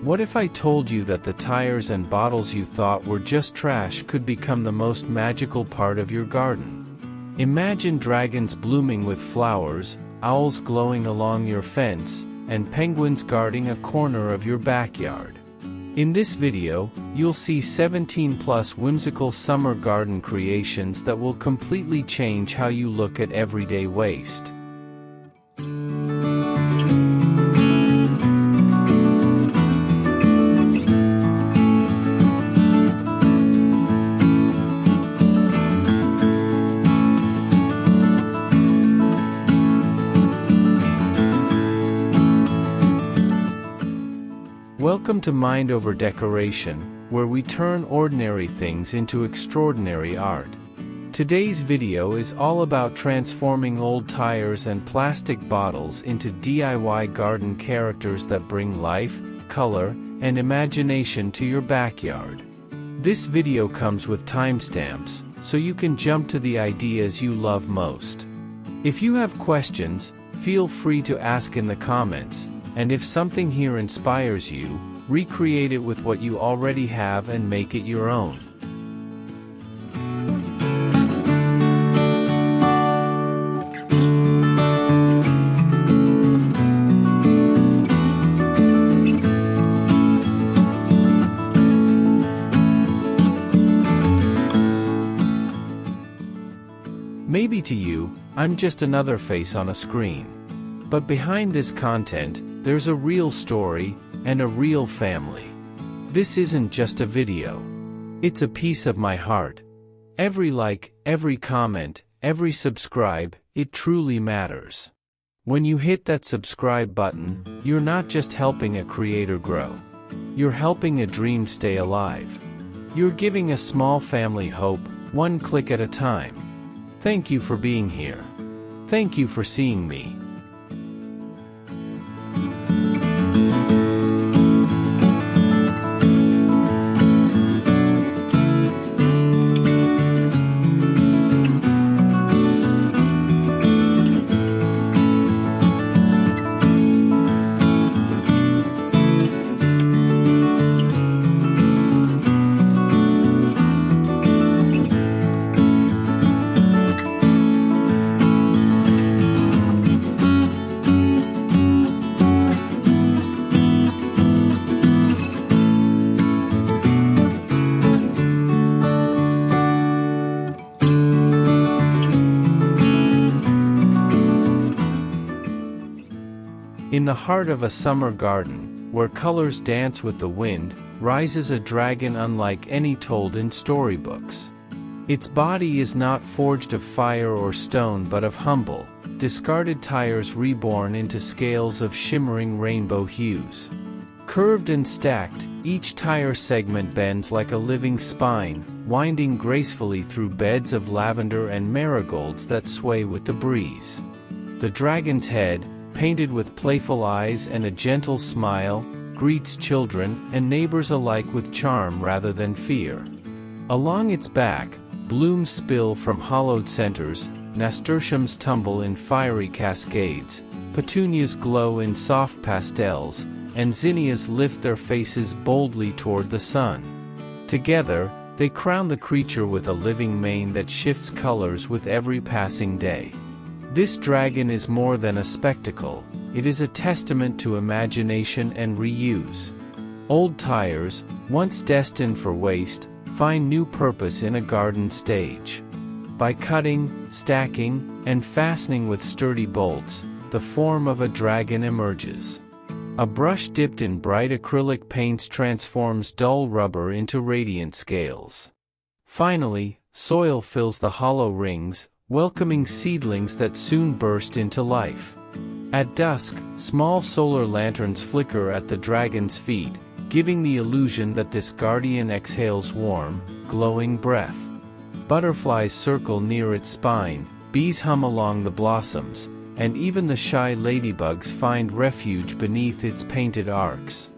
What if I told you that the tires and bottles you thought were just trash could become the most magical part of your garden? Imagine dragons blooming with flowers, owls glowing along your fence, and penguins guarding a corner of your backyard. In this video, you'll see 17+ whimsical summer garden creations that will completely change how you look at everyday waste. Welcome to Mind Over Decoration, where we turn ordinary things into extraordinary art. Today's video is all about transforming old tires and plastic bottles into DIY garden characters that bring life, color, and imagination to your backyard. This video comes with timestamps, so you can jump to the ideas you love most. If you have questions, feel free to ask in the comments, and if something here inspires you, recreate it with what you already have and make it your own. Maybe to you, I'm just another face on a screen. But behind this content, there's a real story, and a real family. This isn't just a video. It's a piece of my heart. Every like, every comment, every subscribe, it truly matters. When you hit that subscribe button, you're not just helping a creator grow. You're helping a dream stay alive. You're giving a small family hope, one click at a time. Thank you for being here. Thank you for seeing me. In the heart of a summer garden, where colors dance with the wind, rises a dragon unlike any told in storybooks. Its body is not forged of fire or stone but of humble, discarded tires reborn into scales of shimmering rainbow hues. Curved and stacked, each tire segment bends like a living spine, winding gracefully through beds of lavender and marigolds that sway with the breeze. The dragon's head, painted with playful eyes and a gentle smile, greets children and neighbors alike with charm rather than fear. Along its back, blooms spill from hollowed centers, nasturtiums tumble in fiery cascades, petunias glow in soft pastels, and zinnias lift their faces boldly toward the sun. Together, they crown the creature with a living mane that shifts colors with every passing day. This dragon is more than a spectacle, it is a testament to imagination and reuse. Old tires, once destined for waste, find new purpose in a garden stage. By cutting, stacking, and fastening with sturdy bolts, the form of a dragon emerges. A brush dipped in bright acrylic paints transforms dull rubber into radiant scales. Finally, soil fills the hollow rings, welcoming seedlings that soon burst into life. At dusk, small solar lanterns flicker at the dragon's feet, giving the illusion that this guardian exhales warm, glowing breath. Butterflies circle near its spine, bees hum along the blossoms, and even the shy ladybugs find refuge beneath its painted arcs.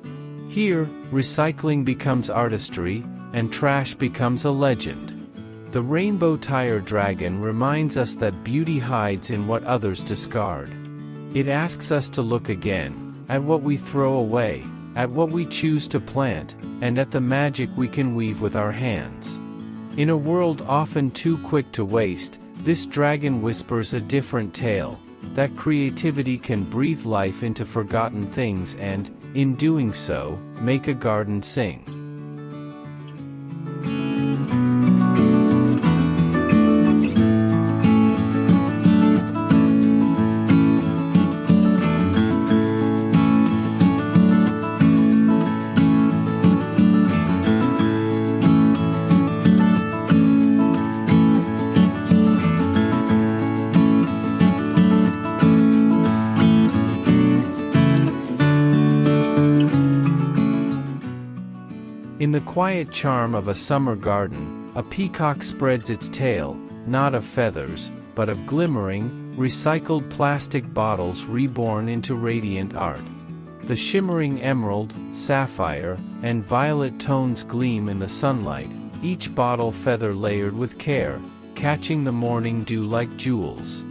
Here, recycling becomes artistry, and trash becomes a legend. The rainbow tire dragon reminds us that beauty hides in what others discard. It asks us to look again, at what we throw away, at what we choose to plant, and at the magic we can weave with our hands. In a world often too quick to waste, this dragon whispers a different tale, that creativity can breathe life into forgotten things and, in doing so, make a garden sing. In the quiet charm of a summer garden, a peacock spreads its tail, not of feathers, but of glimmering, recycled plastic bottles reborn into radiant art. The shimmering emerald, sapphire, and violet tones gleam in the sunlight, each bottle feather layered with care, catching the morning dew like jewels.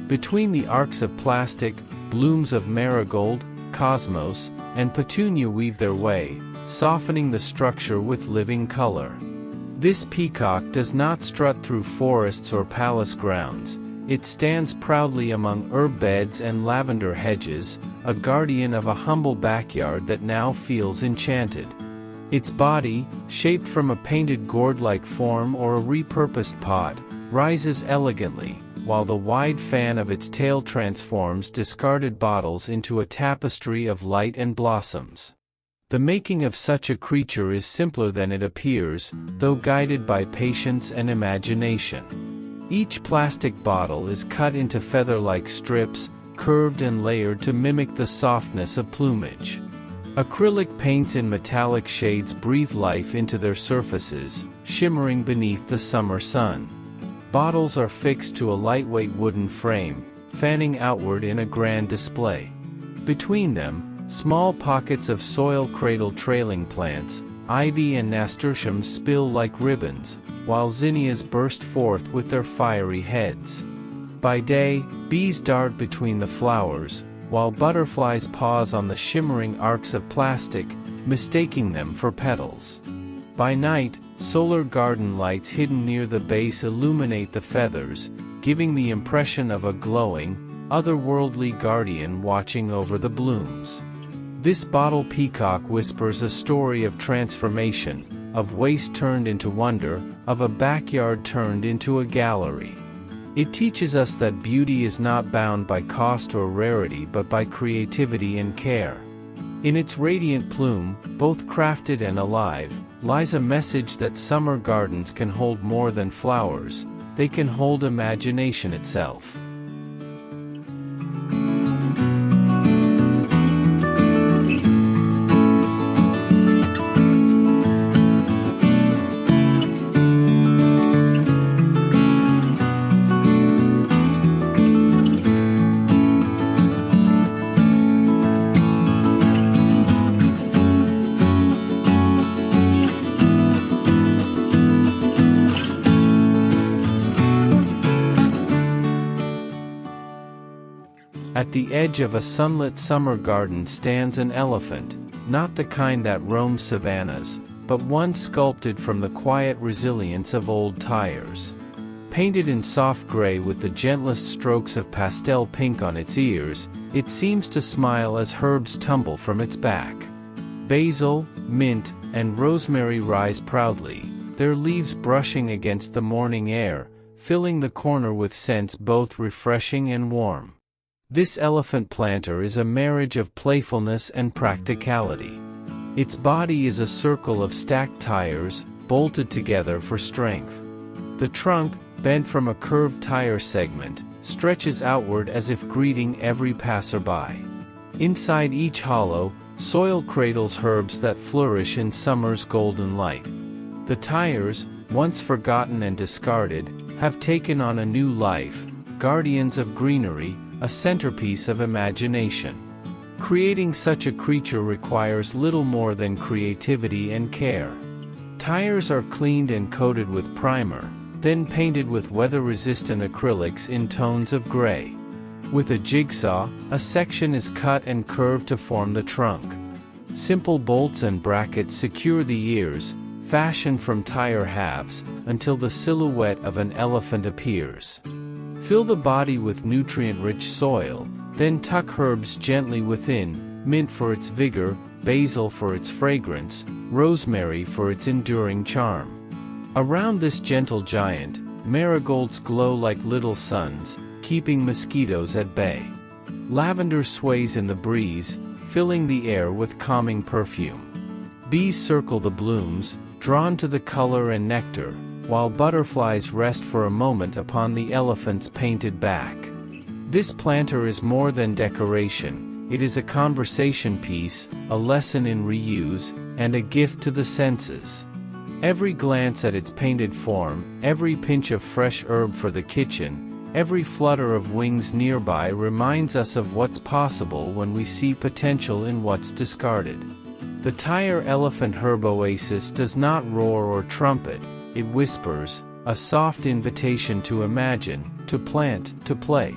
Between the arcs of plastic, blooms of marigold, cosmos, and petunia weave their way, softening the structure with living color. This peacock does not strut through forests or palace grounds. It stands proudly among herb beds and lavender hedges, a guardian of a humble backyard that now feels enchanted. Its body, shaped from a painted gourd-like form or a repurposed pot, rises elegantly, while the wide fan of its tail transforms discarded bottles into a tapestry of light and blossoms. The making of such a creature is simpler than it appears, though guided by patience and imagination. Each plastic bottle is cut into feather-like strips, curved and layered to mimic the softness of plumage. Acrylic paints in metallic shades breathe life into their surfaces, shimmering beneath the summer sun. Bottles are fixed to a lightweight wooden frame, fanning outward in a grand display. Between them, small pockets of soil cradle trailing plants, ivy and nasturtium spill like ribbons, while zinnias burst forth with their fiery heads. By day, bees dart between the flowers, while butterflies pause on the shimmering arcs of plastic, mistaking them for petals. By night, solar garden lights hidden near the base illuminate the feathers, giving the impression of a glowing, otherworldly guardian watching over the blooms. This bottle peacock whispers a story of transformation, of waste turned into wonder, of a backyard turned into a gallery. It teaches us that beauty is not bound by cost or rarity but by creativity and care. In its radiant plume, both crafted and alive, lies a message that summer gardens can hold more than flowers, they can hold imagination itself. At the edge of a sunlit summer garden stands an elephant, not the kind that roams savannas, but one sculpted from the quiet resilience of old tires. Painted in soft gray with the gentlest strokes of pastel pink on its ears, it seems to smile as herbs tumble from its back. Basil, mint, and rosemary rise proudly, their leaves brushing against the morning air, filling the corner with scents both refreshing and warm. This elephant planter is a marriage of playfulness and practicality. Its body is a circle of stacked tires, bolted together for strength. The trunk, bent from a curved tire segment, stretches outward as if greeting every passerby. Inside each hollow, soil cradles herbs that flourish in summer's golden light. The tires, once forgotten and discarded, have taken on a new life, guardians of greenery, a centerpiece of imagination. Creating such a creature requires little more than creativity and care. Tires are cleaned and coated with primer, then painted with weather-resistant acrylics in tones of gray. With a jigsaw, a section is cut and curved to form the trunk. Simple bolts and brackets secure the ears, fashioned from tire halves, until the silhouette of an elephant appears. Fill the body with nutrient-rich soil, then tuck herbs gently within, mint for its vigor, basil for its fragrance, rosemary for its enduring charm. Around this gentle giant, marigolds glow like little suns, keeping mosquitoes at bay. Lavender sways in the breeze, filling the air with calming perfume. Bees circle the blooms, drawn to the color and nectar, while butterflies rest for a moment upon the elephant's painted back. This planter is more than decoration, it is a conversation piece, a lesson in reuse, and a gift to the senses. Every glance at its painted form, every pinch of fresh herb for the kitchen, every flutter of wings nearby reminds us of what's possible when we see potential in what's discarded. The tire elephant herb Oasis does not roar or trumpet, it whispers, a soft invitation to imagine, to plant, to play.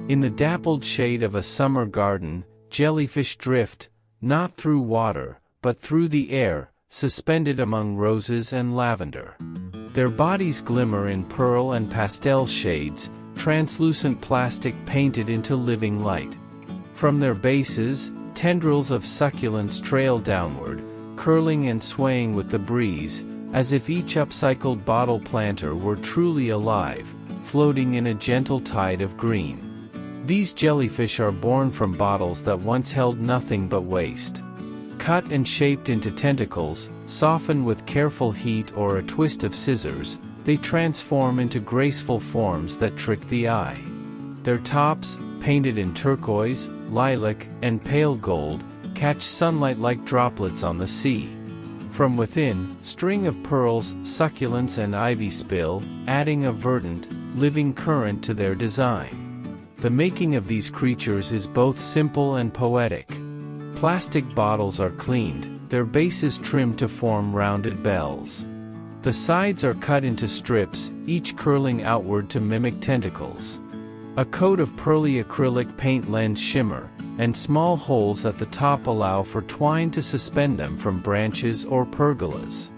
In the dappled shade of a summer garden, jellyfish drift, not through water, but through the air, suspended among roses and lavender. Their bodies glimmer in pearl and pastel shades, translucent plastic painted into living light. From their bases, tendrils of succulents trail downward, curling and swaying with the breeze, as if each upcycled bottle planter were truly alive, floating in a gentle tide of green. These jellyfish are born from bottles that once held nothing but waste. Cut and shaped into tentacles, softened with careful heat or a twist of scissors, they transform into graceful forms that trick the eye. Their tops, painted in turquoise, lilac, and pale gold, catch sunlight like droplets on the sea. From within, string of pearls, succulents and ivy spill, adding a verdant, living current to their design. The making of these creatures is both simple and poetic. Plastic bottles are cleaned, their bases trimmed to form rounded bells. The sides are cut into strips, each curling outward to mimic tentacles. A coat of pearly acrylic paint lends shimmer, and small holes at the top allow for twine to suspend them from branches or pergolas.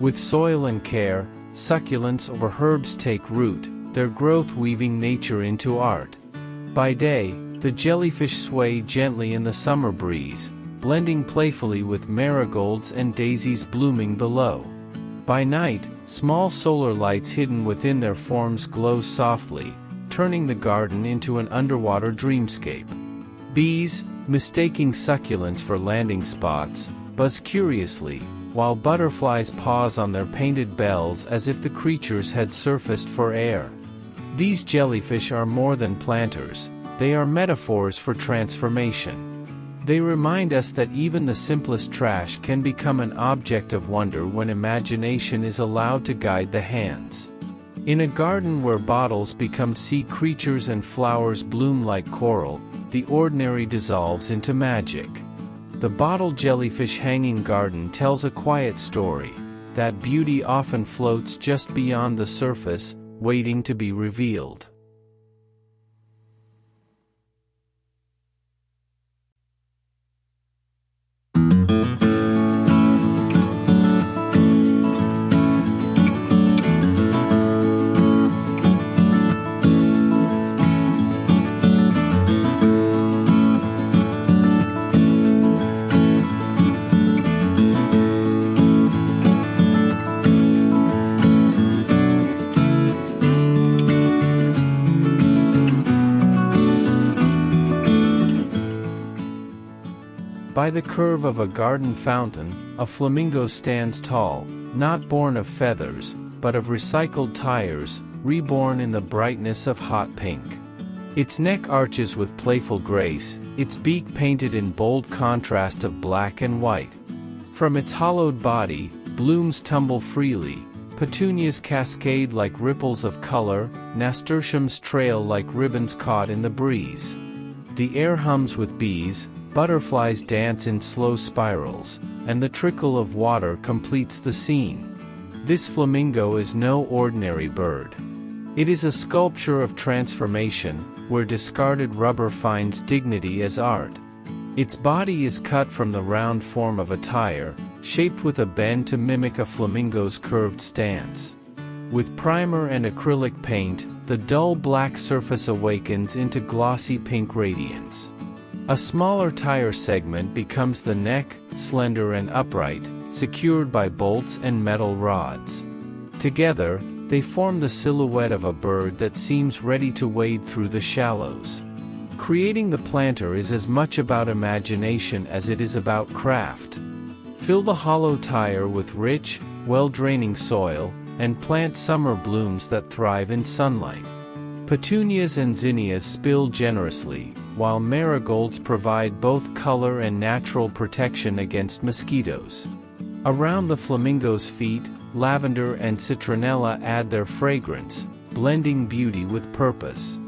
With soil and care, succulents or herbs take root, their growth weaving nature into art. By day, the jellyfish sway gently in the summer breeze, blending playfully with marigolds and daisies blooming below. By night, small solar lights hidden within their forms glow softly, turning the garden into an underwater dreamscape. Bees, mistaking succulents for landing spots, buzz curiously, while butterflies pause on their painted bells as if the creatures had surfaced for air. These jellyfish are more than planters, they are metaphors for transformation. They remind us that even the simplest trash can become an object of wonder when imagination is allowed to guide the hands. In a garden where bottles become sea creatures and flowers bloom like coral, the ordinary dissolves into magic. The bottle jellyfish hanging garden tells a quiet story, that beauty often floats just beyond the surface, waiting to be revealed. By the curve of a garden fountain, a flamingo stands tall, not born of feathers, but of recycled tires, reborn in the brightness of hot pink. Its neck arches with playful grace, its beak painted in bold contrast of black and white. From its hollowed body, blooms tumble freely, Petunias cascade like ripples of color, nasturtiums trail like ribbons caught in the breeze. The air hums with bees, butterflies dance in slow spirals, and the trickle of water completes the scene. This flamingo is no ordinary bird. It is a sculpture of transformation, where discarded rubber finds dignity as art. Its body is cut from the round form of a tire, shaped with a bend to mimic a flamingo's curved stance. With primer and acrylic paint, the dull black surface awakens into glossy pink radiance. A smaller tire segment becomes the neck, slender and upright, secured by bolts and metal rods. Together, they form the silhouette of a bird that seems ready to wade through the shallows. Creating the planter is as much about imagination as it is about craft. Fill the hollow tire with rich, well-draining soil, and plant summer blooms that thrive in sunlight. Petunias and zinnias spill generously, while marigolds provide both color and natural protection against mosquitoes. Around the flamingo's feet, lavender and citronella add their fragrance, blending beauty with purpose.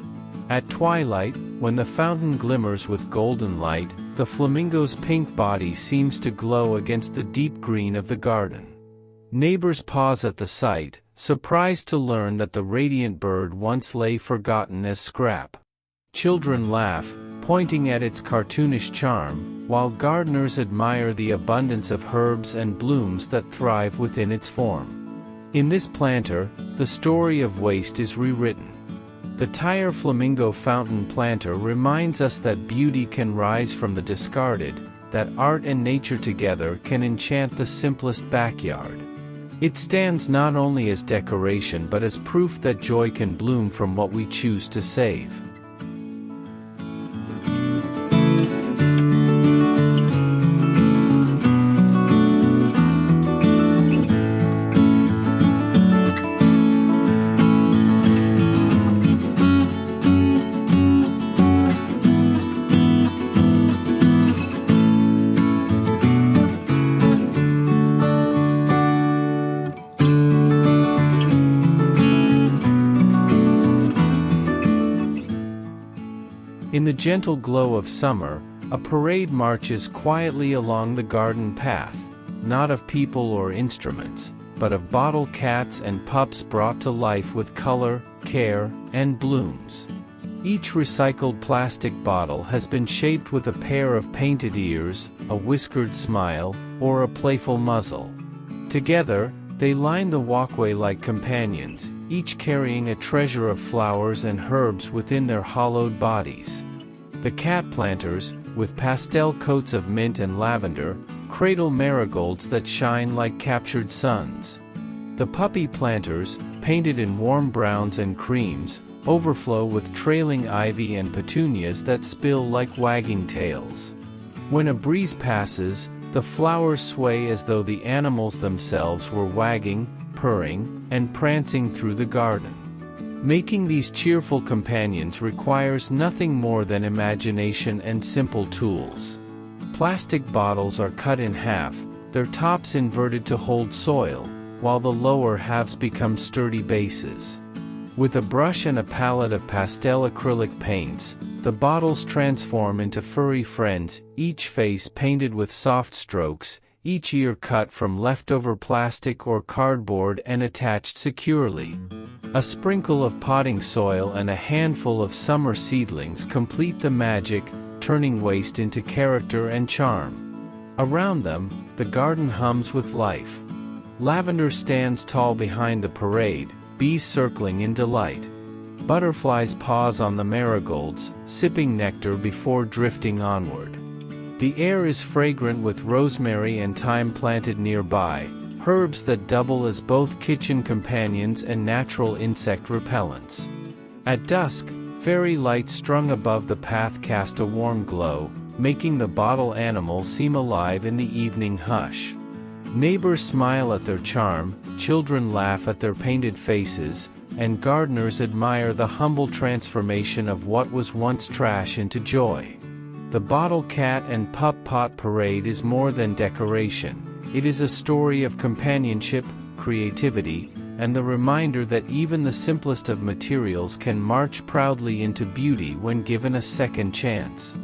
At twilight, when the fountain glimmers with golden light, the flamingo's pink body seems to glow against the deep green of the garden. Neighbors pause at the sight, surprised to learn that the radiant bird once lay forgotten as scrap. Children laugh, pointing at its cartoonish charm, while gardeners admire the abundance of herbs and blooms that thrive within its form. In this planter, the story of waste is rewritten. The tire flamingo fountain planter reminds us that beauty can rise from the discarded, that art and nature together can enchant the simplest backyard. It stands not only as decoration but as proof that joy can bloom from what we choose to save. In the gentle glow of summer, a parade marches quietly along the garden path, not of people or instruments, but of bottle cats and pups brought to life with color, care, and blooms. Each recycled plastic bottle has been shaped with a pair of painted ears, a whiskered smile, or a playful muzzle. Together, they line the walkway like companions, each carrying a treasure of flowers and herbs within their hollowed bodies. The cat planters, with pastel coats of mint and lavender, cradle marigolds that shine like captured suns. The puppy planters, painted in warm browns and creams, overflow with trailing ivy and petunias that spill like wagging tails. When a breeze passes, the flowers sway as though the animals themselves were wagging, purring, and prancing through the garden. Making these cheerful companions requires nothing more than imagination and simple tools. Plastic bottles are cut in half, their tops inverted to hold soil, while the lower halves become sturdy bases. With a brush and a palette of pastel acrylic paints, the bottles transform into furry friends, each face painted with soft strokes, each ear cut from leftover plastic or cardboard and attached securely. A sprinkle of potting soil and a handful of summer seedlings complete the magic, turning waste into character and charm. Around them, the garden hums with life. Lavender stands tall behind the parade, bees circling in delight. Butterflies pause on the marigolds, sipping nectar before drifting onward. The air is fragrant with rosemary and thyme planted nearby, herbs that double as both kitchen companions and natural insect repellents. At dusk, fairy lights strung above the path cast a warm glow, making the bottle animals seem alive in the evening hush. Neighbors smile at their charm, children laugh at their painted faces, and gardeners admire the humble transformation of what was once trash into joy. The Bottle Cat and Pup Pot Parade is more than decoration. It is a story of companionship, creativity, and the reminder that even the simplest of materials can march proudly into beauty when given a second chance.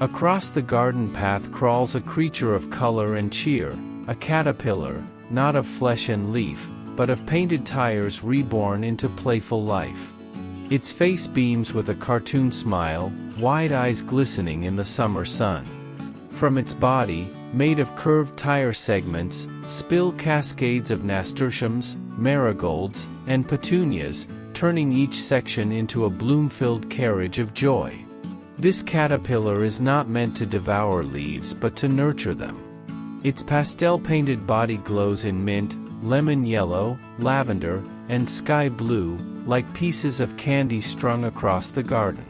Across the garden path crawls a creature of color and cheer, a caterpillar, not of flesh and leaf, but of painted tires reborn into playful life. Its face beams with a cartoon smile, wide eyes glistening in the summer sun. From its body, made of curved tire segments, spill cascades of nasturtiums, marigolds, and petunias, turning each section into a bloom-filled carriage of joy. This caterpillar is not meant to devour leaves but to nurture them. Its pastel-painted body glows in mint, lemon yellow, lavender, and sky blue, like pieces of candy strung across the garden.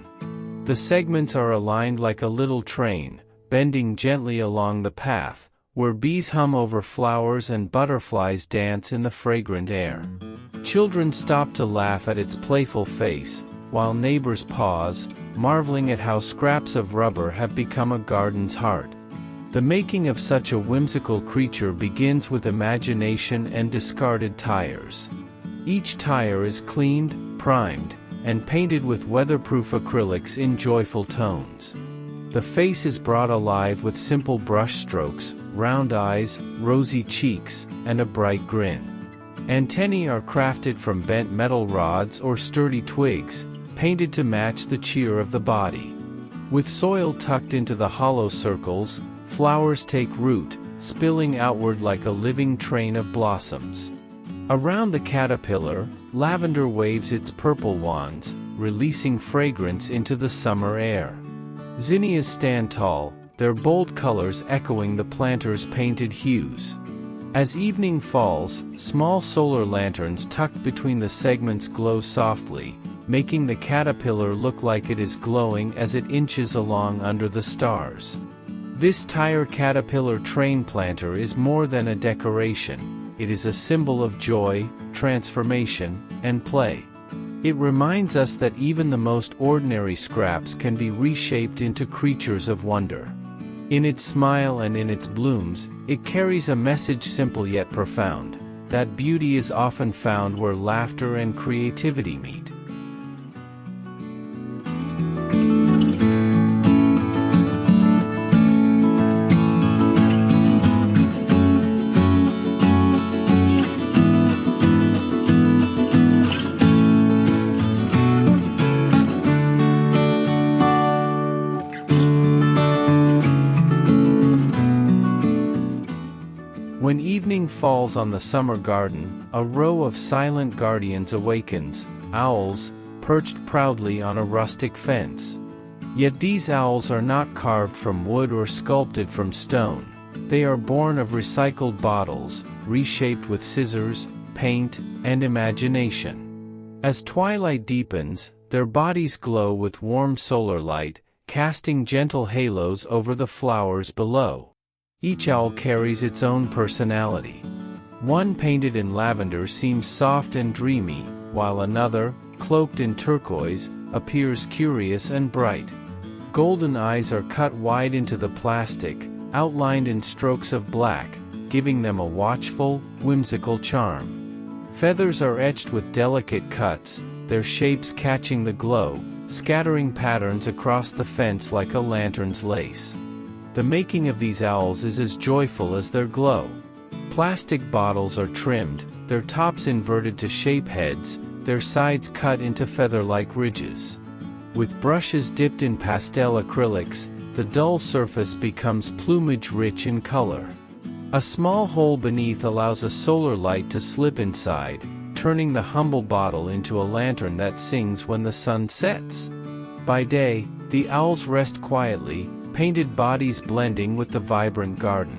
The segments are aligned like a little train, bending gently along the path, where bees hum over flowers and butterflies dance in the fragrant air. Children stop to laugh at its playful face, while neighbors pause, marveling at how scraps of rubber have become a garden's heart. The making of such a whimsical creature begins with imagination and discarded tires. Each tire is cleaned, primed, and painted with weatherproof acrylics in joyful tones. The face is brought alive with simple brush strokes, round eyes, rosy cheeks, and a bright grin. Antennae are crafted from bent metal rods or sturdy twigs, painted to match the cheer of the body. With soil tucked into the hollow circles, flowers take root, spilling outward like a living train of blossoms. Around the caterpillar, lavender waves its purple wands, releasing fragrance into the summer air. Zinnias stand tall, their bold colors echoing the planter's painted hues. As evening falls, small solar lanterns tucked between the segments glow softly, making the caterpillar look like it is glowing as it inches along under the stars. This tire caterpillar train planter is more than a decoration. It is a symbol of joy, transformation, and play. It reminds us that even the most ordinary scraps can be reshaped into creatures of wonder. In its smile and in its blooms, it carries a message simple yet profound, that beauty is often found where laughter and creativity meet. When evening falls on the summer garden, a row of silent guardians awakens, owls, perched proudly on a rustic fence. Yet these owls are not carved from wood or sculpted from stone. They are born of recycled bottles, reshaped with scissors, paint, and imagination. As twilight deepens, their bodies glow with warm solar light, casting gentle halos over the flowers below. Each owl carries its own personality. One painted in lavender seems soft and dreamy, while another, cloaked in turquoise, appears curious and bright. Golden eyes are cut wide into the plastic, outlined in strokes of black, giving them a watchful, whimsical charm. Feathers are etched with delicate cuts, their shapes catching the glow, scattering patterns across the fence like a lantern's lace. The making of these owls is as joyful as their glow. Plastic bottles are trimmed, their tops inverted to shape heads, their sides cut into feather-like ridges. With brushes dipped in pastel acrylics, the dull surface becomes plumage-rich in color. A small hole beneath allows a solar light to slip inside, turning the humble bottle into a lantern that sings when the sun sets. By day, the owls rest quietly, painted bodies blending with the vibrant garden.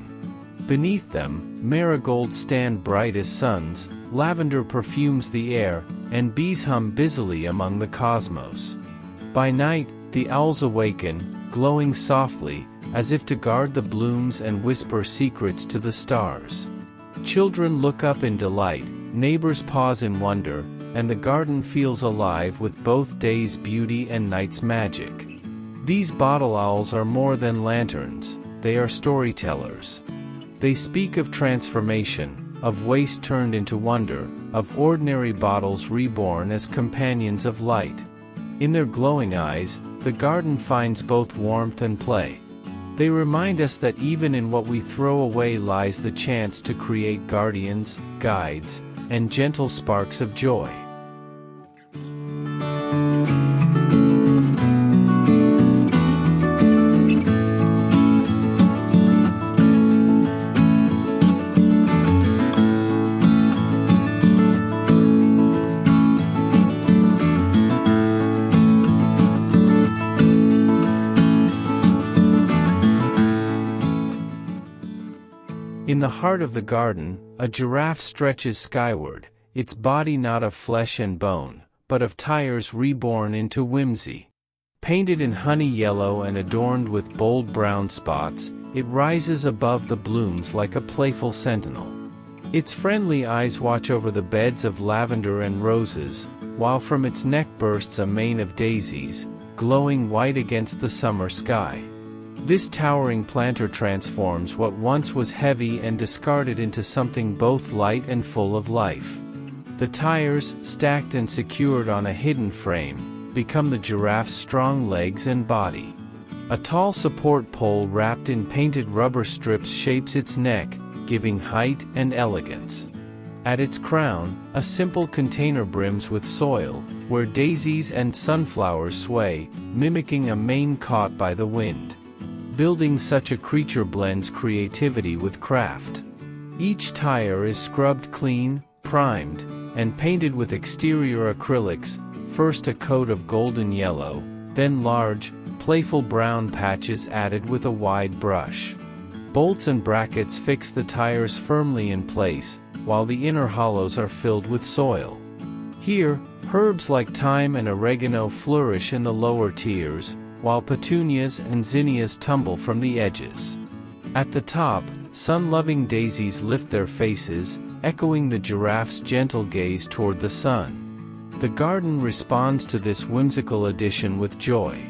Beneath them, marigolds stand bright as suns, lavender perfumes the air, and bees hum busily among the cosmos. By night, the owls awaken, glowing softly, as if to guard the blooms and whisper secrets to the stars. Children look up in delight, neighbors pause in wonder, and the garden feels alive with both day's beauty and night's magic. These bottle owls are more than lanterns, they are storytellers. They speak of transformation, of waste turned into wonder, of ordinary bottles reborn as companions of light. In their glowing eyes, the garden finds both warmth and play. They remind us that even in what we throw away lies the chance to create guardians, guides, and gentle sparks of joy. In the heart of the garden, a giraffe stretches skyward, its body not of flesh and bone, but of tires reborn into whimsy. Painted in honey yellow and adorned with bold brown spots, it rises above the blooms like a playful sentinel. Its friendly eyes watch over the beds of lavender and roses, while from its neck bursts a mane of daisies, glowing white against the summer sky. This towering planter transforms what once was heavy and discarded into something both light and full of life. The tires, stacked and secured on a hidden frame, become the giraffe's strong legs and body. A tall support pole wrapped in painted rubber strips shapes its neck, giving height and elegance. At its crown, a simple container brims with soil, where daisies and sunflowers sway, mimicking a mane caught by the wind. Building such a creature blends creativity with craft. Each tire is scrubbed clean, primed, and painted with exterior acrylics, first a coat of golden yellow, then large, playful brown patches added with a wide brush. Bolts and brackets fix the tires firmly in place, while the inner hollows are filled with soil. Here, herbs like thyme and oregano flourish in the lower tiers, while petunias and zinnias tumble from the edges. At the top, sun-loving daisies lift their faces, echoing the giraffe's gentle gaze toward the sun. The garden responds to this whimsical addition with joy.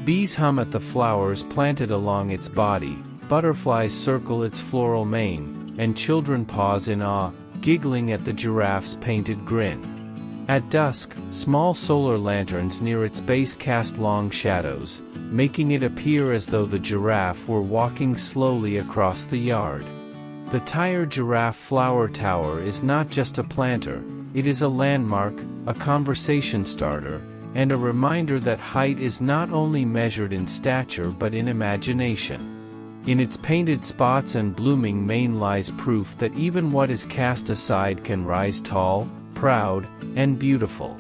Bees hum at the flowers planted along its body, butterflies circle its floral mane, and children pause in awe, giggling at the giraffe's painted grin. At dusk, small solar lanterns near its base cast long shadows, making it appear as though the giraffe were walking slowly across the yard. The Tire Giraffe Flower Tower is not just a planter, it is a landmark, a conversation starter, and a reminder that height is not only measured in stature but in imagination. In its painted spots and blooming mane lies proof that even what is cast aside can rise tall, proud, and beautiful.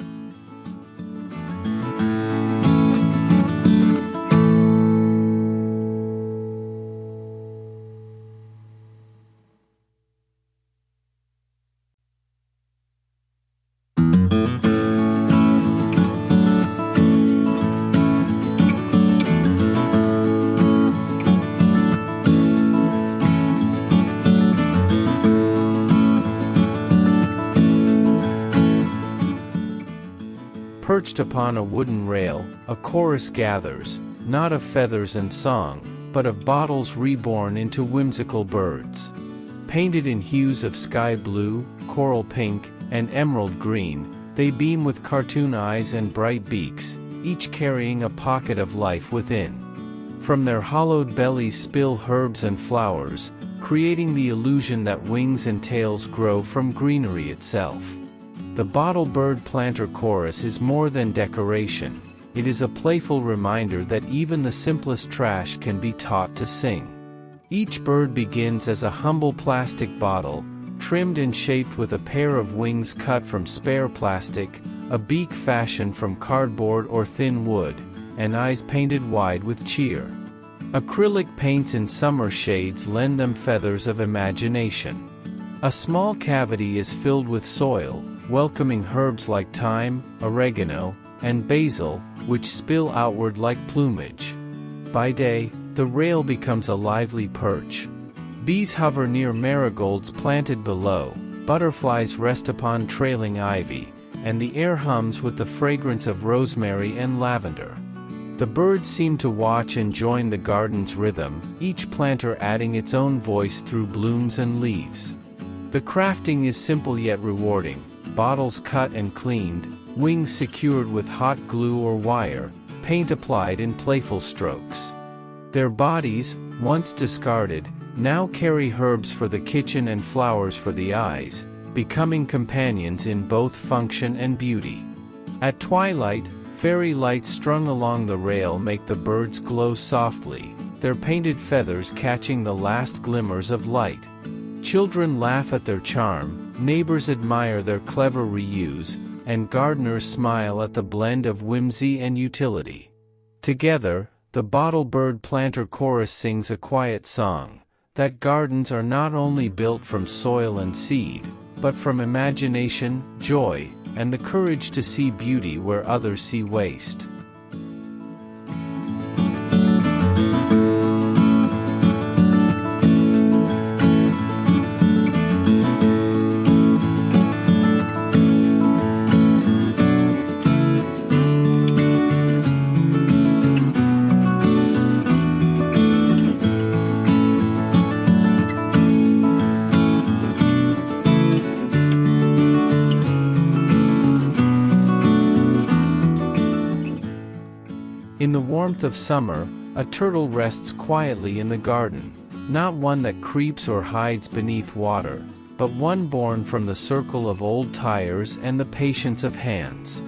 Perched upon a wooden rail, a chorus gathers, not of feathers and song, but of bottles reborn into whimsical birds. Painted in hues of sky blue, coral pink, and emerald green, they beam with cartoon eyes and bright beaks, each carrying a pocket of life within. From their hollowed bellies spill herbs and flowers, creating the illusion that wings and tails grow from greenery itself. The bottle bird planter chorus is more than decoration, it is a playful reminder that even the simplest trash can be taught to sing. Each bird begins as a humble plastic bottle, trimmed and shaped with a pair of wings cut from spare plastic, a beak fashioned from cardboard or thin wood, and eyes painted wide with cheer. Acrylic paints in summer shades lend them feathers of imagination. A small cavity is filled with soil, welcoming herbs like thyme, oregano, and basil, which spill outward like plumage. By day, the rail becomes a lively perch. Bees hover near marigolds planted below, butterflies rest upon trailing ivy, and the air hums with the fragrance of rosemary and lavender. The birds seem to watch and join the garden's rhythm, each planter adding its own voice through blooms and leaves. The crafting is simple yet rewarding, bottles cut and cleaned, wings secured with hot glue or wire, paint applied in playful strokes. Their bodies, once discarded, now carry herbs for the kitchen and flowers for the eyes, becoming companions in both function and beauty. At twilight, fairy lights strung along the rail make the birds glow softly, their painted feathers catching the last glimmers of light. Children laugh at their charm, neighbors admire their clever reuse, and gardeners smile at the blend of whimsy and utility. Together, the bottle bird planter chorus sings a quiet song, that gardens are not only built from soil and seed, but from imagination, joy, and the courage to see beauty where others see waste. In the warmth of summer, a turtle rests quietly in the garden, not one that creeps or hides beneath water, but one born from the circle of old tires and the patience of hands.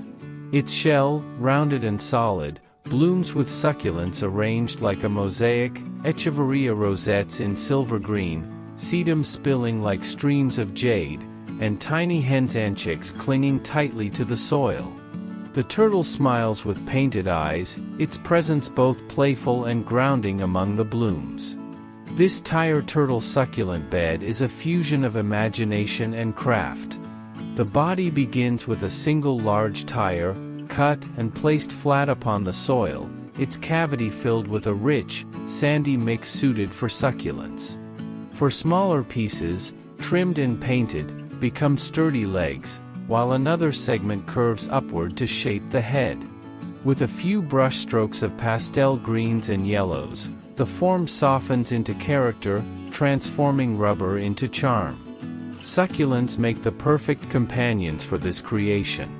Its shell, rounded and solid, blooms with succulents arranged like a mosaic, echeveria rosettes in silver green, sedum spilling like streams of jade, and tiny hen's anchicks clinging tightly to the soil. The turtle smiles with painted eyes, its presence both playful and grounding among the blooms. This tire turtle succulent bed is a fusion of imagination and craft. The body begins with a single large tire, cut and placed flat upon the soil, its cavity filled with a rich, sandy mix suited for succulents. For smaller pieces, trimmed and painted, become sturdy legs, while another segment curves upward to shape the head. With a few brush strokes of pastel greens and yellows, the form softens into character, transforming rubber into charm. Succulents make the perfect companions for this creation.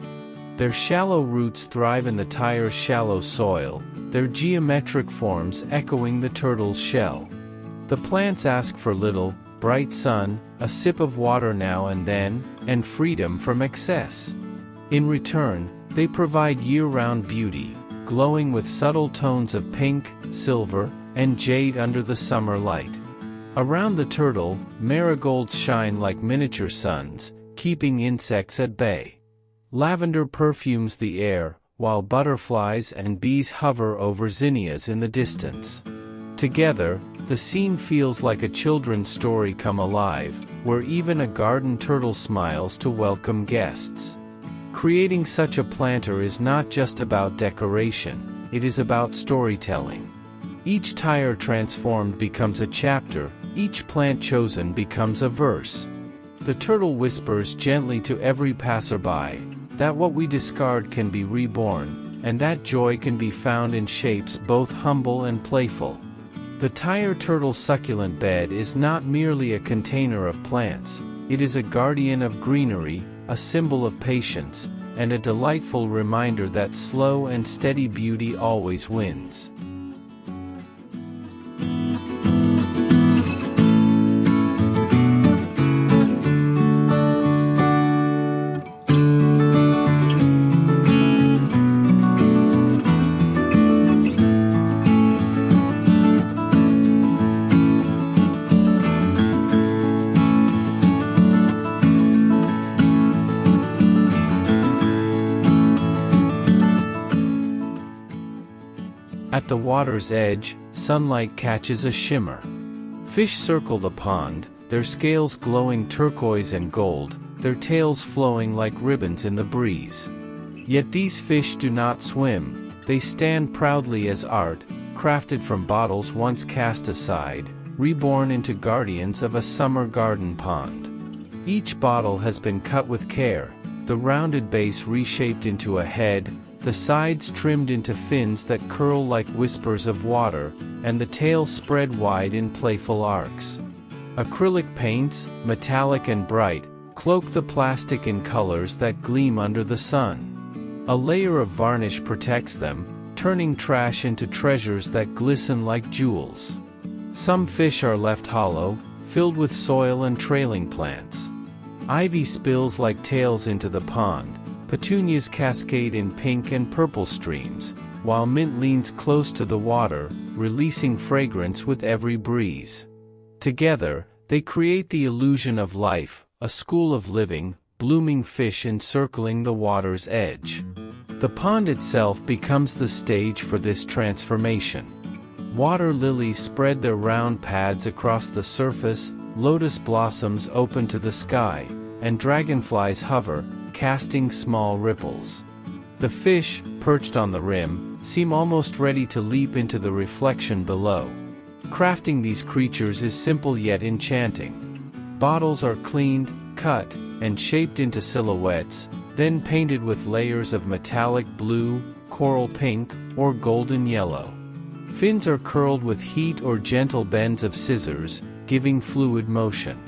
Their shallow roots thrive in the tire's shallow soil, their geometric forms echoing the turtle's shell. The plants ask for little, bright sun, a sip of water now and then, and freedom from excess. In return, they provide year-round beauty, glowing with subtle tones of pink, silver, and jade under the summer light. Around the turtle, marigolds shine like miniature suns, keeping insects at bay. Lavender perfumes the air, while butterflies and bees hover over zinnias in the distance. Together, the scene feels like a children's story come alive, where even a garden turtle smiles to welcome guests. Creating such a planter is not just about decoration, it is about storytelling. Each tire transformed becomes a chapter, each plant chosen becomes a verse. The turtle whispers gently to every passerby, that what we discard can be reborn, and that joy can be found in shapes both humble and playful. The tire turtle succulent bed is not merely a container of plants, it is a guardian of greenery, a symbol of patience, and a delightful reminder that slow and steady beauty always wins. At the water's edge, sunlight catches a shimmer. Fish circle the pond, their scales glowing turquoise and gold, their tails flowing like ribbons in the breeze. Yet these fish do not swim, they stand proudly as art, crafted from bottles once cast aside, reborn into guardians of a summer garden pond. Each bottle has been cut with care, the rounded base reshaped into a head, the sides trimmed into fins that curl like whispers of water, and the tail spread wide in playful arcs. Acrylic paints, metallic and bright, cloak the plastic in colors that gleam under the sun. A layer of varnish protects them, turning trash into treasures that glisten like jewels. Some fish are left hollow, filled with soil and trailing plants. Ivy spills like tails into the pond, petunias cascade in pink and purple streams, while mint leans close to the water, releasing fragrance with every breeze. Together, they create the illusion of life, a school of living, blooming fish encircling the water's edge. The pond itself becomes the stage for this transformation. Water lilies spread their round pads across the surface, lotus blossoms open to the sky, and dragonflies hover, casting small ripples. The fish, perched on the rim, seem almost ready to leap into the reflection below. Crafting these creatures is simple yet enchanting. Bottles are cleaned, cut, and shaped into silhouettes, then painted with layers of metallic blue, coral pink, or golden yellow. Fins are curled with heat or gentle bends of scissors, giving fluid motion.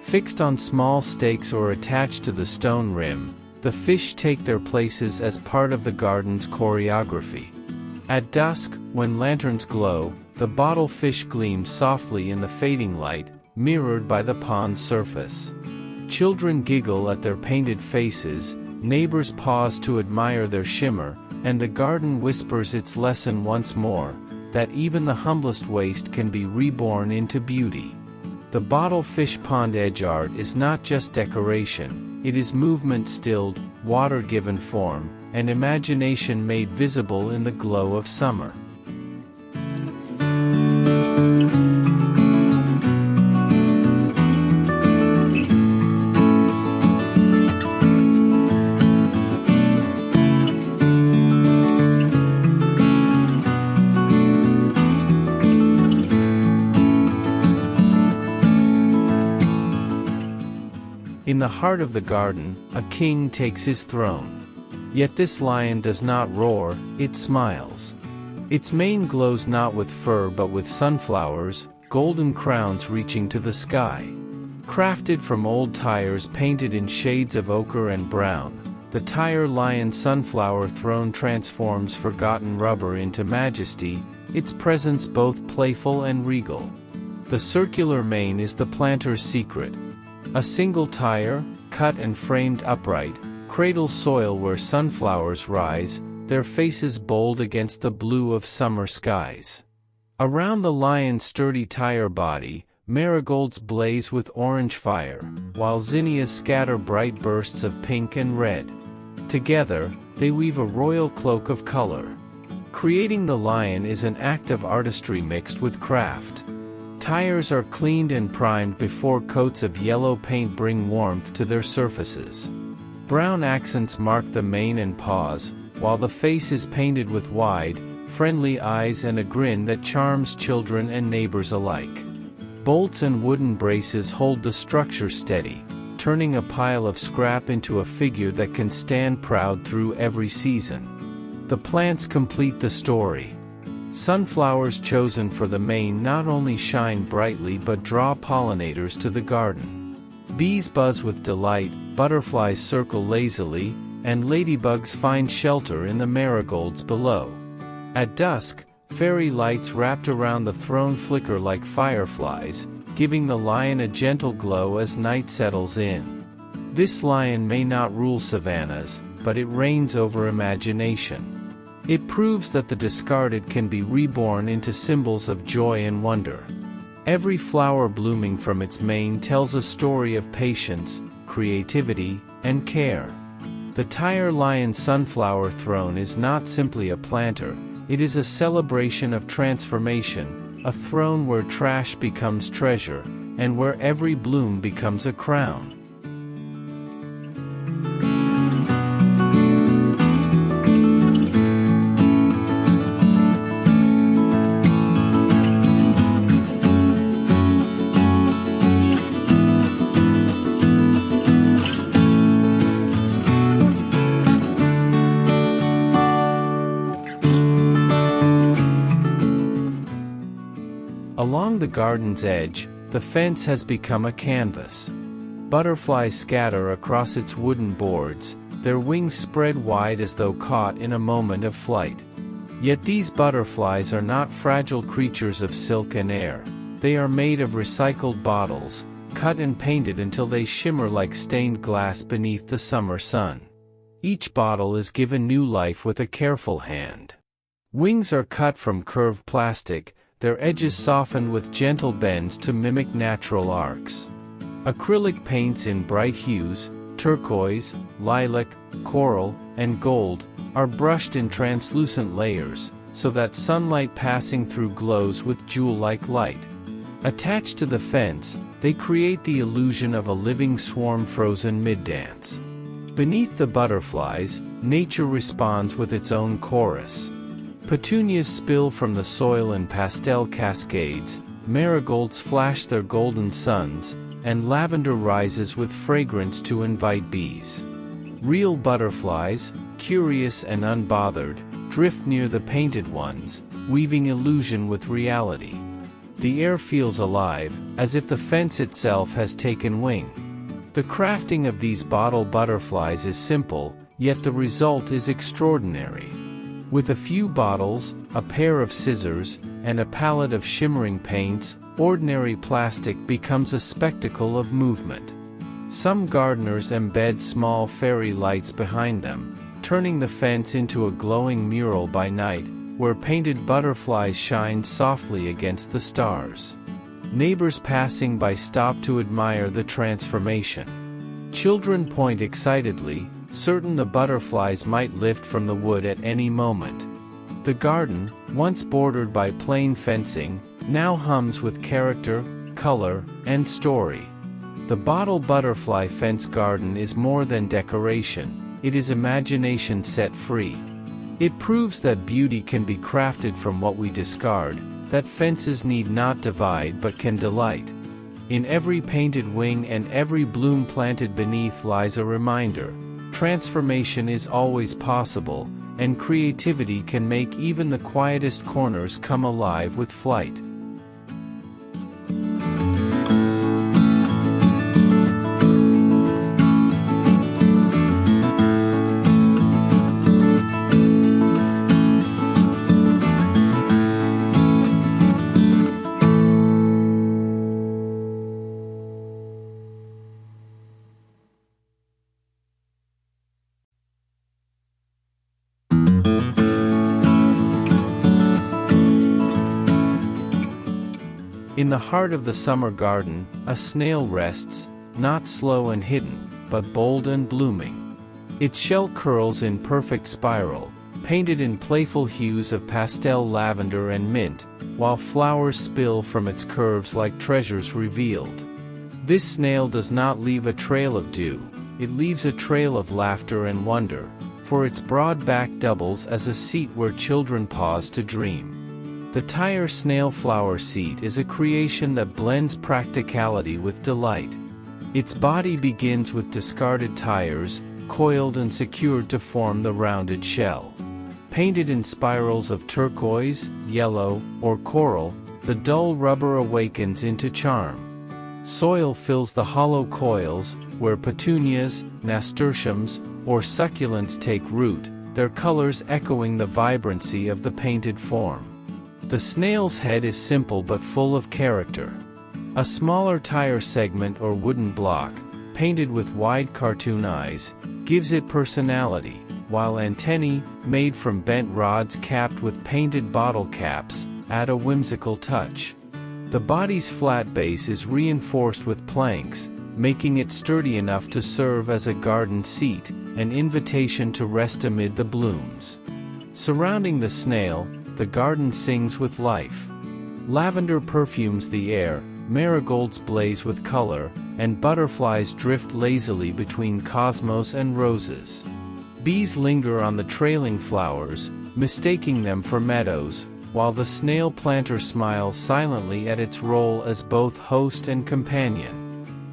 Fixed on small stakes or attached to the stone rim, the fish take their places as part of the garden's choreography. At dusk, when lanterns glow, the bottle fish gleams softly in the fading light, mirrored by the pond's surface. Children giggle at their painted faces, neighbors pause to admire their shimmer, and the garden whispers its lesson once more, that even the humblest waste can be reborn into beauty. The bottle fish pond edge art is not just decoration, it is movement stilled, water given form, and imagination made visible in the glow of summer. In the heart of the garden, a king takes his throne. Yet this lion does not roar, it smiles. Its mane glows not with fur but with sunflowers, golden crowns reaching to the sky. Crafted from old tires painted in shades of ochre and brown, the tire lion sunflower throne transforms forgotten rubber into majesty, its presence both playful and regal. The circular mane is the planter's secret. A single tire, cut and framed upright, cradles soil where sunflowers rise, their faces bold against the blue of summer skies. Around the lion's sturdy tire body, marigolds blaze with orange fire, while zinnias scatter bright bursts of pink and red. Together, they weave a royal cloak of color. Creating the lion is an act of artistry mixed with craft. Tires are cleaned and primed before coats of yellow paint bring warmth to their surfaces. Brown accents mark the mane and paws, while the face is painted with wide, friendly eyes and a grin that charms children and neighbors alike. Bolts and wooden braces hold the structure steady, turning a pile of scrap into a figure that can stand proud through every season. The plants complete the story. Sunflowers chosen for the mane not only shine brightly but draw pollinators to the garden. Bees buzz with delight, butterflies circle lazily, and ladybugs find shelter in the marigolds below. At dusk, fairy lights wrapped around the throne flicker like fireflies, giving the lion a gentle glow as night settles in. This lion may not rule savannas, but it reigns over imagination. It proves that the discarded can be reborn into symbols of joy and wonder. Every flower blooming from its mane tells a story of patience, creativity, and care. The tire lion sunflower throne is not simply a planter, it is a celebration of transformation, a throne where trash becomes treasure, and where every bloom becomes a crown. Along the garden's edge, the fence has become a canvas. Butterflies scatter across its wooden boards, their wings spread wide as though caught in a moment of flight. Yet these butterflies are not fragile creatures of silk and air. They are made of recycled bottles, cut and painted until they shimmer like stained glass beneath the summer sun. Each bottle is given new life with a careful hand. Wings are cut from curved plastic, their edges softened with gentle bends to mimic natural arcs. Acrylic paints in bright hues, turquoise, lilac, coral, and gold, are brushed in translucent layers, so that sunlight passing through glows with jewel-like light. Attached to the fence, they create the illusion of a living swarm frozen mid-dance. Beneath the butterflies, nature responds with its own chorus. Petunias spill from the soil in pastel cascades, marigolds flash their golden suns, and lavender rises with fragrance to invite bees. Real butterflies, curious and unbothered, drift near the painted ones, weaving illusion with reality. The air feels alive, as if the fence itself has taken wing. The crafting of these bottle butterflies is simple, yet the result is extraordinary. With a few bottles, a pair of scissors, and a palette of shimmering paints, ordinary plastic becomes a spectacle of movement. Some gardeners embed small fairy lights behind them, turning the fence into a glowing mural by night, where painted butterflies shine softly against the stars. Neighbors passing by stop to admire the transformation. Children point excitedly, certain the butterflies might lift from the wood at any moment. The garden, once bordered by plain fencing, now hums with character, color, and story. The bottle butterfly fence garden is more than decoration, it is imagination set free. It proves that beauty can be crafted from what we discard, that fences need not divide but can delight. In every painted wing and every bloom planted beneath lies a reminder. Transformation is always possible, and creativity can make even the quietest corners come alive with flight. In the heart of the summer garden, a snail rests, not slow and hidden, but bold and blooming. Its shell curls in perfect spiral, painted in playful hues of pastel lavender and mint, while flowers spill from its curves like treasures revealed. This snail does not leave a trail of dew, it leaves a trail of laughter and wonder, for its broad back doubles as a seat where children pause to dream. The tire snail flower seat is a creation that blends practicality with delight. Its body begins with discarded tires, coiled and secured to form the rounded shell. Painted in spirals of turquoise, yellow, or coral, the dull rubber awakens into charm. Soil fills the hollow coils, where petunias, nasturtiums, or succulents take root, their colors echoing the vibrancy of the painted form. The snail's head is simple but full of character. A smaller tire segment or wooden block, painted with wide cartoon eyes, gives it personality, while antennae, made from bent rods capped with painted bottle caps, add a whimsical touch. The body's flat base is reinforced with planks, making it sturdy enough to serve as a garden seat, an invitation to rest amid the blooms. Surrounding the snail, the garden sings with life. Lavender perfumes the air, marigolds blaze with color, and butterflies drift lazily between cosmos and roses. Bees linger on the trailing flowers, mistaking them for meadows, while the snail planter smiles silently at its role as both host and companion.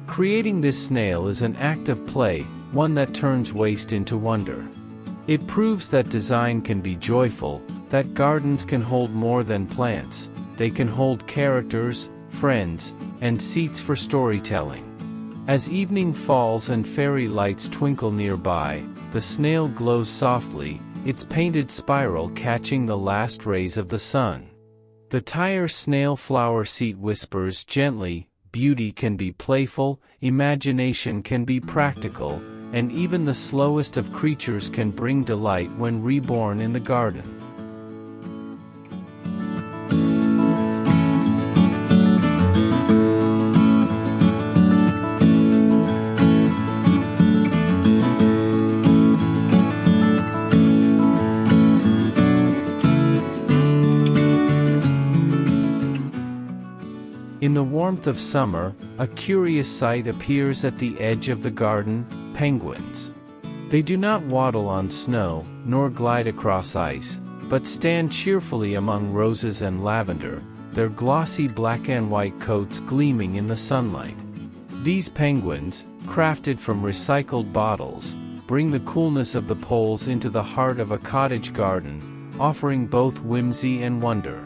Creating this snail is an act of play, one that turns waste into wonder. It proves that design can be joyful, that gardens can hold more than plants, they can hold characters, friends, and seats for storytelling. As evening falls and fairy lights twinkle nearby, the snail glows softly, its painted spiral catching the last rays of the sun. The tire snail flower seat whispers gently, beauty can be playful, imagination can be practical, and even the slowest of creatures can bring delight when reborn in the garden. In the warmth of summer, a curious sight appears at the edge of the garden: penguins. They do not waddle on snow, nor glide across ice, but stand cheerfully among roses and lavender, their glossy black and white coats gleaming in the sunlight. These penguins, crafted from recycled bottles, bring the coolness of the poles into the heart of a cottage garden, offering both whimsy and wonder.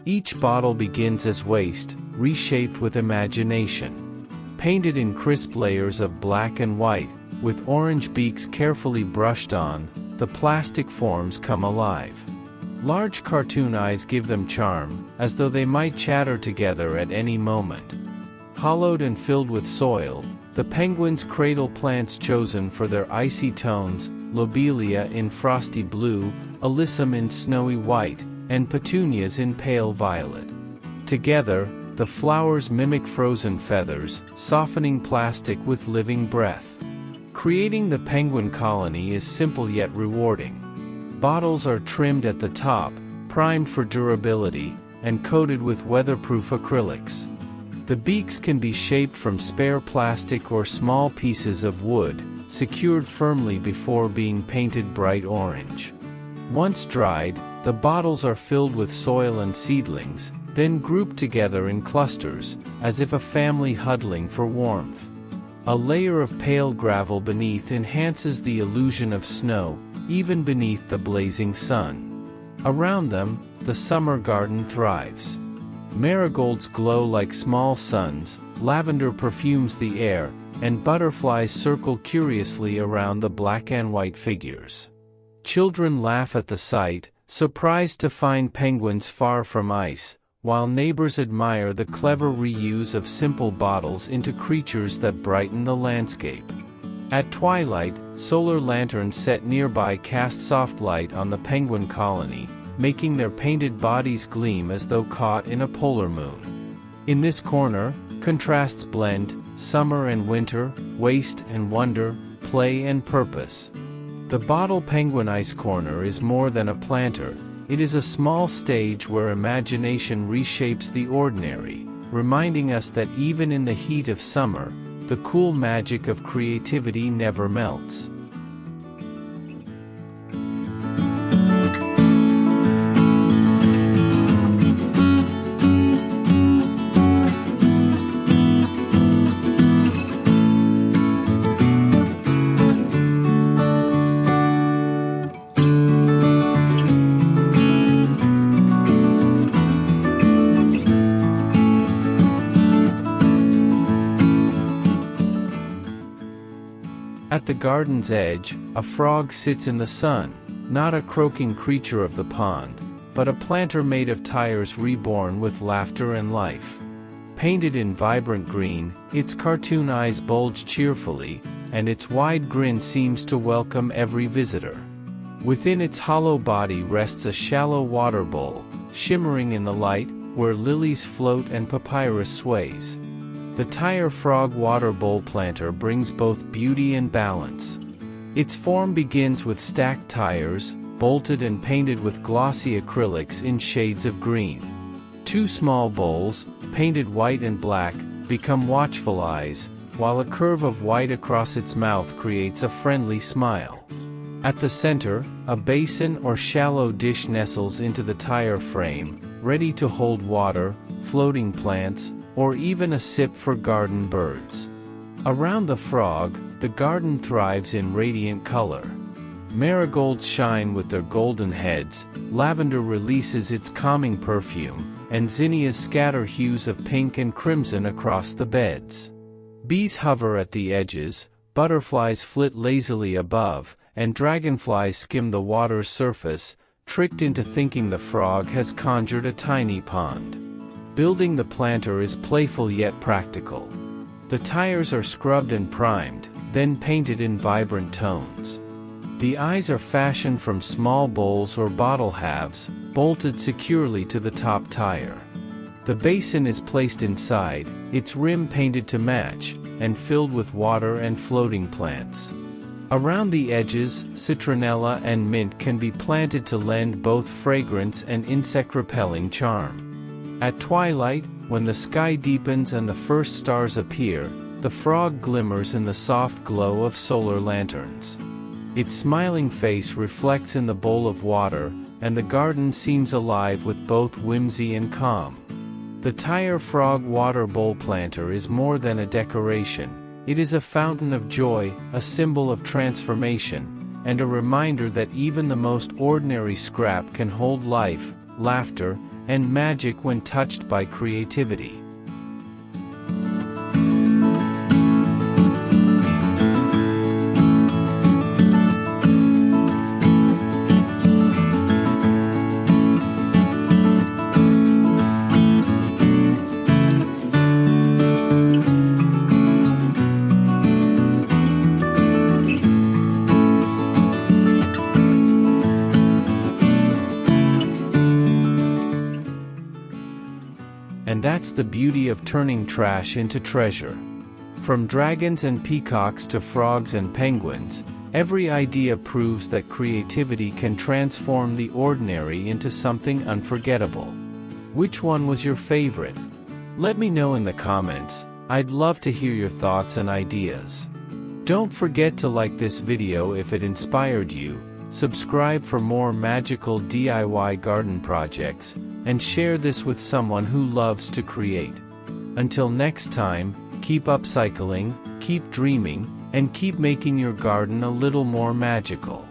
Each bottle begins as waste, reshaped with imagination. Painted in crisp layers of black and white, with orange beaks carefully brushed on, the plastic forms come alive. Large cartoon eyes give them charm, as though they might chatter together at any moment. Hollowed and filled with soil, the penguins cradle plants chosen for their icy tones: lobelia in frosty blue, alyssum in snowy white, and petunias in pale violet. Together, the flowers mimic frozen feathers, softening plastic with living breath. Creating the penguin colony is simple yet rewarding. Bottles are trimmed at the top, primed for durability, and coated with weatherproof acrylics. The beaks can be shaped from spare plastic or small pieces of wood, secured firmly before being painted bright orange. Once dried, the bottles are filled with soil and seedlings, then grouped together in clusters, as if a family huddling for warmth. A layer of pale gravel beneath enhances the illusion of snow, even beneath the blazing sun. Around them, the summer garden thrives. Marigolds glow like small suns, lavender perfumes the air, and butterflies circle curiously around the black and white figures. Children laugh at the sight, surprised to find penguins far from ice, while neighbors admire the clever reuse of simple bottles into creatures that brighten the landscape. At twilight, solar lanterns set nearby cast soft light on the penguin colony, making their painted bodies gleam as though caught in a polar moon. In this corner, contrasts blend: summer and winter, waste and wonder, play and purpose. The bottle penguin ice corner is more than a planter. It is a small stage where imagination reshapes the ordinary, reminding us that even in the heat of summer, the cool magic of creativity never melts. At the garden's edge, a frog sits in the sun, not a croaking creature of the pond, but a planter made of tires reborn with laughter and life. Painted in vibrant green, its cartoon eyes bulge cheerfully, and its wide grin seems to welcome every visitor. Within its hollow body rests a shallow water bowl, shimmering in the light, where lilies float and papyrus sways. The tire frog water bowl planter brings both beauty and balance. Its form begins with stacked tires, bolted and painted with glossy acrylics in shades of green. Two small bowls, painted white and black, become watchful eyes, while a curve of white across its mouth creates a friendly smile. At the center, a basin or shallow dish nestles into the tire frame, ready to hold water, floating plants, or even a sip for garden birds. Around the frog, the garden thrives in radiant color. Marigolds shine with their golden heads, lavender releases its calming perfume, and zinnias scatter hues of pink and crimson across the beds. Bees hover at the edges, butterflies flit lazily above, and dragonflies skim the water's surface, tricked into thinking the frog has conjured a tiny pond. Building the planter is playful yet practical. The tires are scrubbed and primed, then painted in vibrant tones. The eyes are fashioned from small bowls or bottle halves, bolted securely to the top tire. The basin is placed inside, its rim painted to match, and filled with water and floating plants. Around the edges, citronella and mint can be planted to lend both fragrance and insect-repelling charm. At twilight, when the sky deepens and the first stars appear, the frog glimmers in the soft glow of solar lanterns. Its smiling face reflects in the bowl of water, and the garden seems alive with both whimsy and calm. The tire frog water bowl planter is more than a decoration. It is a fountain of joy, a symbol of transformation, and a reminder that even the most ordinary scrap can hold life, laughter, and magic when touched by creativity. And that's the beauty of turning trash into treasure. From dragons and peacocks to frogs and penguins, every idea proves that creativity can transform the ordinary into something unforgettable. Which one was your favorite? Let me know in the comments. I'd love to hear your thoughts and ideas. Don't forget to like this video if it inspired you, subscribe for more magical DIY garden projects, and share this with someone who loves to create. Until next time, keep upcycling, keep dreaming, and keep making your garden a little more magical.